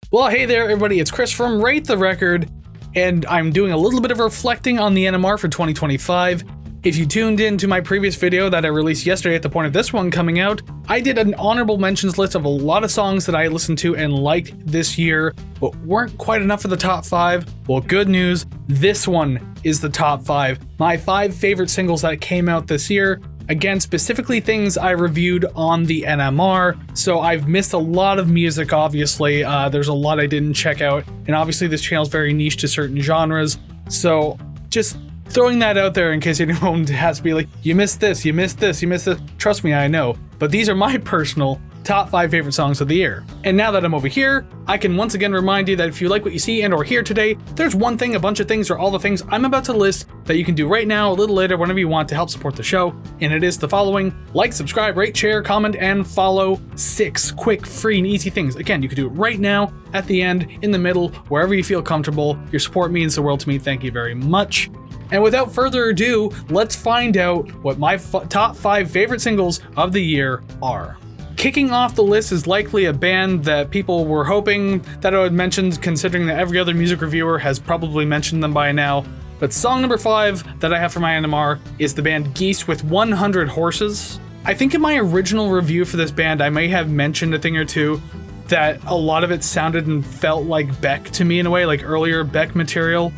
Well, hey there, everybody. It's Chris from Rate the Record, and I'm doing a little bit of reflecting on the NMR for 2025. If you tuned in to my previous video that I released yesterday at the point of this one coming out, I did an honorable mentions list of a lot of songs that I listened to and liked this year, but weren't quite enough for the top 5. Well, good news, this one is the top 5. My 5 favorite singles that came out this year. Again, specifically things I reviewed on the NMR, so I've missed a lot of music, obviously. There's a lot I didn't check out, and obviously this channel is very niche to certain genres, so just throwing that out there in case anyone has to be like, you missed this, you missed this, you missed this. Trust me, I know, but these are my personal top 5 favorite songs of the year. And now that I'm over here, I can once again remind you that if you like what you see and or hear today, there's one thing, a bunch of things, or all the things I'm about to list that you can do right now, a little later, whenever you want to help support the show. And it is the following: like, subscribe, rate, share, comment, and follow. 6 quick, free, and easy things. Again, you can do it right now, at the end, in the middle, wherever you feel comfortable. Your support means the world to me. Thank you very much. And without further ado, let's find out what my top 5 favorite singles of the year are. Kicking off the list is likely a band that people were hoping that I would mention, considering that every other music reviewer has probably mentioned them by now. But song number 5 that I have for my NMR is the band Geese with 100 Horses. I think in my original review for this band, I may have mentioned a thing or two that a lot of it sounded and felt like Beck to me in a way, like earlier Beck material.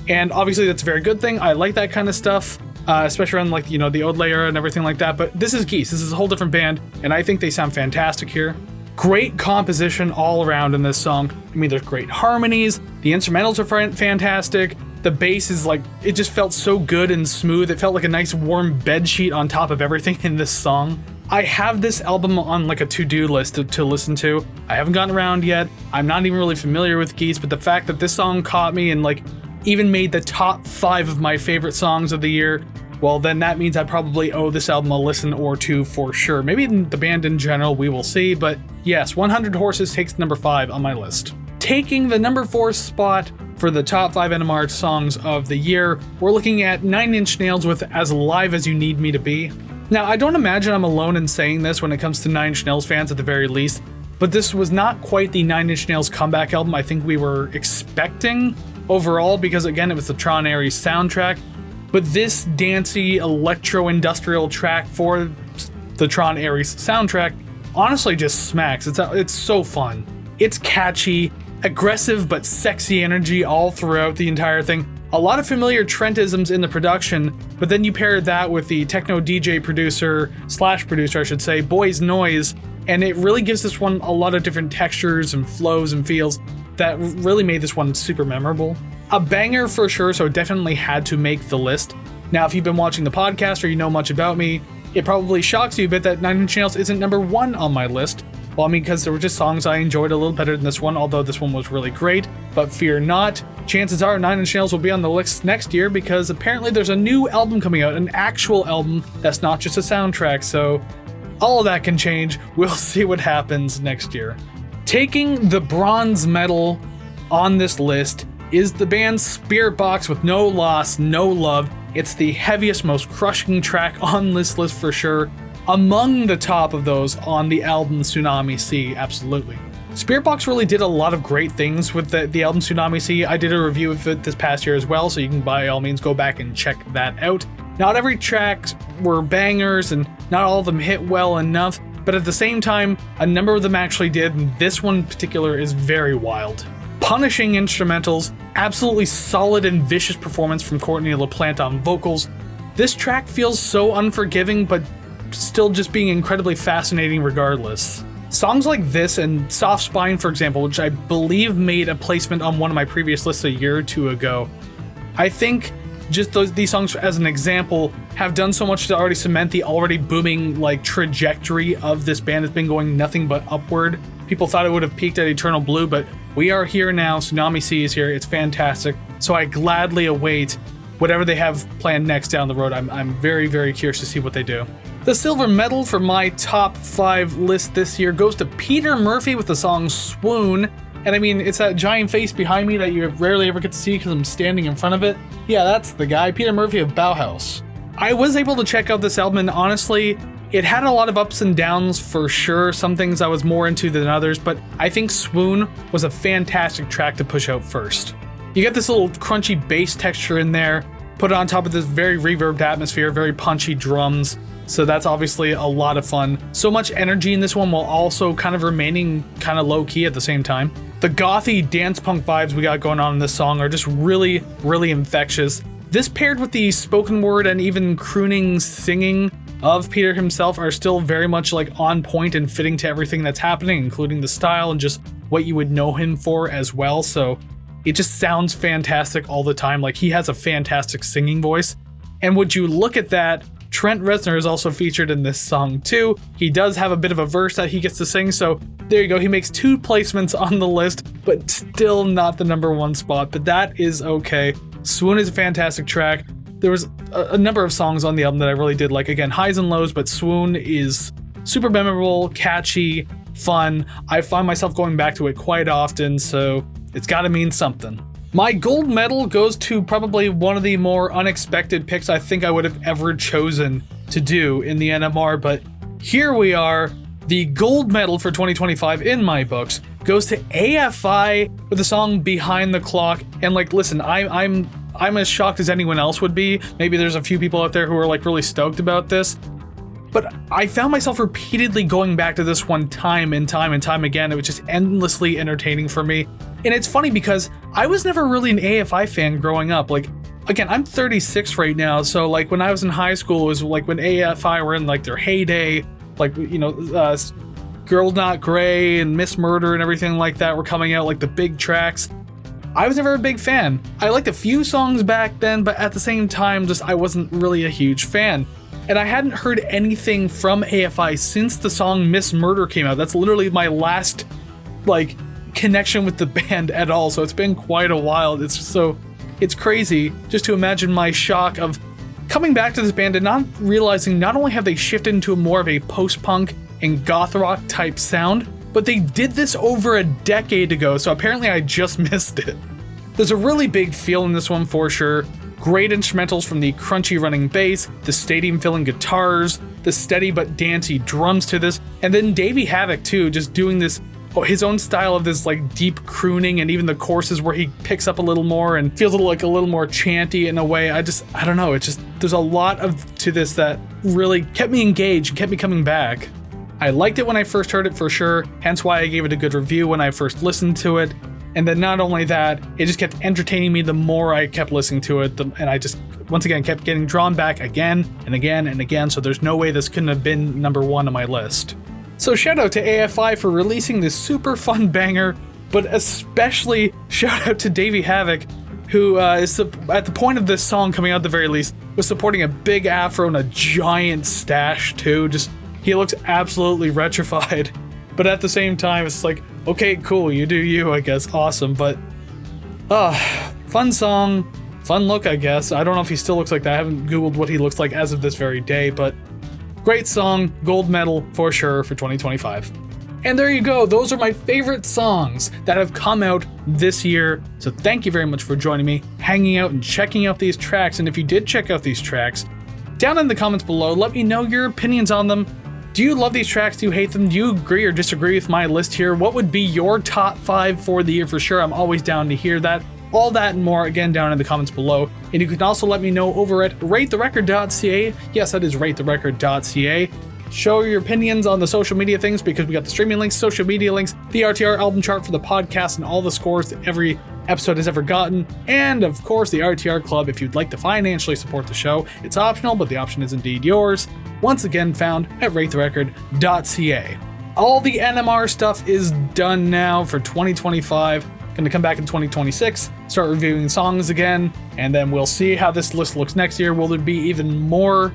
And obviously that's a very good thing. I like that kind of stuff. Especially around like, the Old Layer and everything like that, but this is Geese. This is a whole different band, and I think they sound fantastic here. Great composition all around in this song. I mean, there's great harmonies, the instrumentals are fantastic, the bass is like, it just felt so good and smooth. It felt like a nice warm bed sheet on top of everything in this song. I have this album on like a to-do list to listen to. I haven't gotten around yet. I'm not even really familiar with Geese, but the fact that this song caught me and like even made the top 5 of my favorite songs of the year, well, then that means I probably owe this album a listen or two for sure. Maybe the band in general, we will see, but yes, 100 Horses takes number 5 on my list. Taking the number 4 spot for the top 5 NMR songs of the year, we're looking at 9 Inch Nails with As Live As You Need Me to Be. Now, I don't imagine I'm alone in saying this when it comes to 9 Inch Nails fans at the very least, but this was not quite the 9 Inch Nails comeback album I think we were expecting overall, because again, it was the Tron Ares soundtrack, but this dancey electro-industrial track for the Tron Ares soundtrack honestly just smacks. It's so fun. It's catchy, aggressive but sexy energy all throughout the entire thing. A lot of familiar Trentisms in the production, but then you pair that with the techno DJ producer, I should say, Boys Noise, and it really gives this one a lot of different textures and flows and feels that really made this one super memorable. A banger for sure, so it definitely had to make the list. Now, if you've been watching the podcast or you know much about me, it probably shocks you a bit that 9 Inch Nails isn't number 1 on my list. Well, I mean, because there were just songs I enjoyed a little better than this one, although this one was really great. But fear not, chances are 9 Inch Nails will be on the list next year, because apparently there's a new album coming out, an actual album that's not just a soundtrack, so all of that can change. We'll see what happens next year. Taking the bronze medal on this list is the band Spiritbox with No Loss, No Love. It's the heaviest, most crushing track on this list for sure. Among the top of those on the album Tsunami Sea, absolutely. Spiritbox really did a lot of great things with the album Tsunami Sea. I did a review of it this past year as well, so you can by all means go back and check that out. Not every track were bangers and not all of them hit well enough, but at the same time, a number of them actually did, and this one in particular is very wild. Punishing instrumentals, absolutely solid and vicious performance from Courtney LaPlante on vocals. This track feels so unforgiving, but still just being incredibly fascinating regardless. Songs like this and Soft Spine, for example, which I believe made a placement on one of my previous lists a year or two ago, I think just these songs as an example have done so much to already cement the already booming trajectory of this band. Has been going nothing but upward. People thought it would have peaked at Eternal Blue, but we are here now. Tsunami Sea is here. It's fantastic. So I gladly await whatever they have planned next down the road. I'm very, very curious to see what they do. The silver medal for my top 5 list this year goes to Peter Murphy with the song Swoon. And I mean, it's that giant face behind me that you rarely ever get to see because I'm standing in front of it. Yeah, that's the guy, Peter Murphy of Bauhaus. I was able to check out this album, and honestly, It had a lot of ups and downs for sure, some things I was more into than others, but I think Swoon was a fantastic track to push out first. You get this little crunchy bass texture in there, put it on top of this very reverbed atmosphere, very punchy drums, so that's obviously a lot of fun. So much energy in this one while also kind of remaining kind of low-key at the same time. The gothy dance punk vibes we got going on in this song are just really, really infectious. This paired with the spoken word and even crooning singing of Peter himself are still very much like on point and fitting to everything that's happening, including the style and just what you would know him for as well. So it just sounds fantastic all the time. Like, he has a fantastic singing voice. And would you look at that, Trent Reznor is also featured in this song too. He does have a bit of a verse that he gets to sing, so there you go. He makes 2 placements on the list, but still not the #1 spot, but that is okay. Swoon is a fantastic track. There was a number of songs on the album that I really did like. Again, highs and lows, but Swoon is super memorable, catchy, fun. I find myself going back to it quite often, so it's gotta mean something. My gold medal goes to probably one of the more unexpected picks I think I would have ever chosen to do in the NMR, but here we are. The gold medal for 2025 in my books goes to AFI with the song Behind the Clock. And like, listen, I'm as shocked as anyone else would be. Maybe there's a few people out there who are like really stoked about this, but I found myself repeatedly going back to this one time and time and time again. It was just endlessly entertaining for me. And it's funny because I was never really an AFI fan growing up. Like, again, I'm 36 right now, so like when I was in high school, it was like when AFI were in like their heyday, like, you know, Girl Not Grey and Miss Murder and everything like that were coming out, like the big tracks. I was never a big fan. I liked a few songs back then, but at the same time, just I wasn't really a huge fan. And I hadn't heard anything from AFI since the song Miss Murder came out. That's literally my last, like, connection with the band at all, so it's been quite a while. It's crazy just to imagine my shock of coming back to this band and not realizing not only have they shifted into more of a post-punk and goth rock type sound, but they did this over a decade ago, so apparently I just missed it. There's a really big feel in this one for sure. Great instrumentals from the crunchy running bass, the stadium-filling guitars, the steady but dancey drums to this, and then Davey Havok too, just doing this his own style of this like deep crooning, and even the choruses where he picks up a little more and feels a little more chanty in a way. I don't know, it's just, there's a lot to this that really kept me engaged, kept me coming back. I liked it when I first heard it for sure, hence why I gave it a good review when I first listened to it. And then not only that, it just kept entertaining me the more I kept listening to it, and I just, once again, kept getting drawn back again and again and again, so there's no way this couldn't have been #1 on my list. So shout out to AFI for releasing this super fun banger, but especially shout out to Davey Havok, who is at the point of this song coming out at the very least, was supporting a big afro and a giant stash too. Just, he looks absolutely retrified. But at the same time, it's like, okay, cool, you do you, I guess, awesome. But, fun song, fun look, I guess. I don't know if he still looks like that. I haven't Googled what he looks like as of this very day, but great song, gold medal for sure for 2025. And there you go, those are my favorite songs that have come out this year. So thank you very much for joining me, hanging out and checking out these tracks. And if you did check out these tracks, down in the comments below, let me know your opinions on them. Do you love these tracks? Do you hate them? Do you agree or disagree with my list here? What would be your top 5 for the year for sure? I'm always down to hear that. All that and more, again, down in the comments below. And you can also let me know over at ratetherecord.ca. Yes, that is ratetherecord.ca. Show your opinions on the social media things, because we got the streaming links, social media links, the RTR album chart for the podcast, and all the scores that every episode has ever gotten. And of course, the RTR Club if you'd like to financially support the show. It's optional, but the option is indeed yours. Once again, found at ratetherecord.ca. All the NMR stuff is done now for 2025. Going to come back in 2026, start reviewing songs again, and then we'll see how this list looks next year. Will there be even more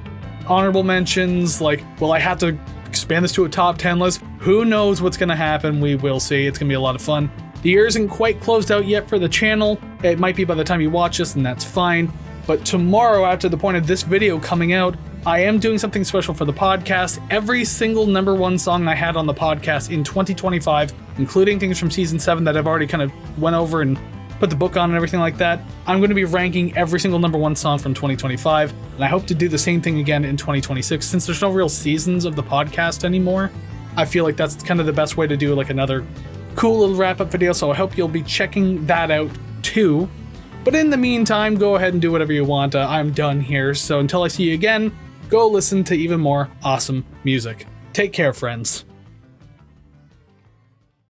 honorable mentions? Like, will I have to expand this to a top 10 list? Who knows what's going to happen? We will see. It's going to be a lot of fun. The year isn't quite closed out yet for the channel. It might be by the time you watch this, and that's fine. But tomorrow, after the point of this video coming out, I am doing something special for the podcast. Every single #1 song I had on the podcast in 2025, including things from season 7 that I've already kind of went over and put the book on and everything like that, I'm going to be ranking every single #1 song from 2025, and I hope to do the same thing again in 2026. Since there's no real seasons of the podcast anymore, I feel like that's kind of the best way to do like another cool little wrap-up video, so I hope you'll be checking that out too. But in the meantime, go ahead and do whatever you want. I'm done here, so until I see you again, go listen to even more awesome music. Take care, friends.